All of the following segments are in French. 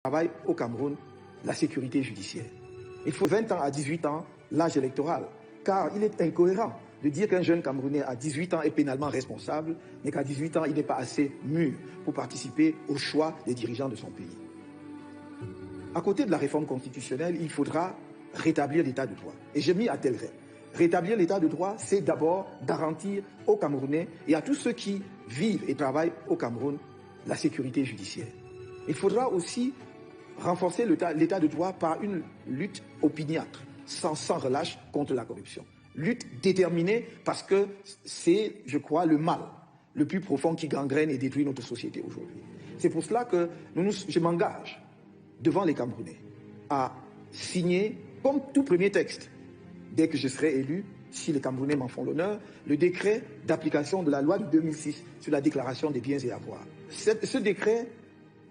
travaille au Cameroun la sécurité judiciaire. Il faut 20 ans à 18 ans l'âge électoral, car il est incohérent de dire qu'un jeune Camerounais à 18 ans est pénalement responsable, mais qu'à 18 ans, il n'est pas assez mûr pour participer au choix des dirigeants de son pays. À côté de la réforme constitutionnelle, il faudra rétablir l'état de droit. Et j'ai mis à tel rêve. Rétablir l'état de droit, c'est d'abord garantir aux Camerounais et à tous ceux qui vivent et travaillent au Cameroun la sécurité judiciaire. Il faudra aussi renforcer l'état de droit par une lutte opiniâtre, sans relâche contre la corruption. Lutte déterminée parce que c'est, je crois, le mal le plus profond qui gangrène et détruit notre société aujourd'hui. C'est pour cela que je m'engage devant les Camerounais à signer, comme tout premier texte, dès que je serai élu, si les Camerounais m'en font l'honneur, le décret d'application de la loi de 2006 sur la déclaration des biens et avoirs. Ce décret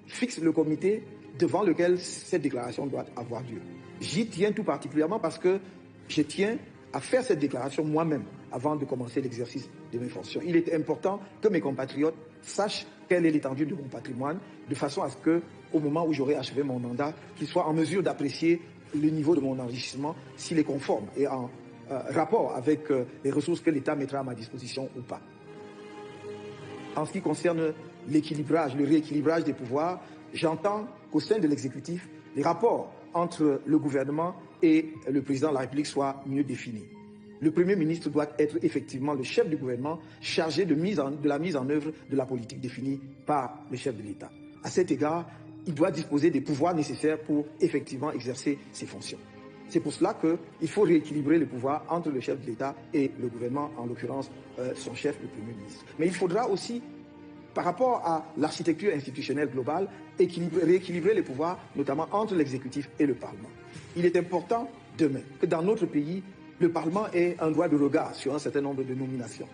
fixe le comité devant lequel cette déclaration doit avoir lieu. J'y tiens tout particulièrement parce que je tiens à faire cette déclaration moi-même avant de commencer l'exercice de mes fonctions. Il est important que mes compatriotes sachent quelle est l'étendue de mon patrimoine, de façon à ce que, au moment où j'aurai achevé mon mandat, qu'ils soient en mesure d'apprécier le niveau de mon enrichissement, s'il est conforme et en rapport avec les ressources que l'État mettra à ma disposition ou pas. En ce qui concerne l'équilibrage, le rééquilibrage des pouvoirs, j'entends qu'au sein de l'exécutif, les rapports entre le gouvernement et le président de la République soient mieux définis. Le Premier ministre doit être effectivement le chef du gouvernement chargé de la mise en œuvre de la politique définie par le chef de l'État. À cet égard, il doit disposer des pouvoirs nécessaires pour effectivement exercer ses fonctions. C'est pour cela qu'il faut rééquilibrer les pouvoirs entre le chef de l'État et le gouvernement, en l'occurrence son chef, le Premier ministre. Mais il faudra aussi, par rapport à l'architecture institutionnelle globale, rééquilibrer les pouvoirs, notamment entre l'exécutif et le Parlement. Il est important demain que dans notre pays, le Parlement ait un droit de regard sur un certain nombre de nominations.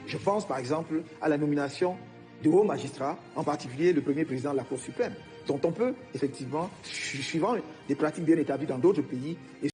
Je pense par exemple à la nomination de hauts magistrats, en particulier le premier président de la Cour suprême, dont on peut effectivement, suivant des pratiques bien établies dans d'autres pays,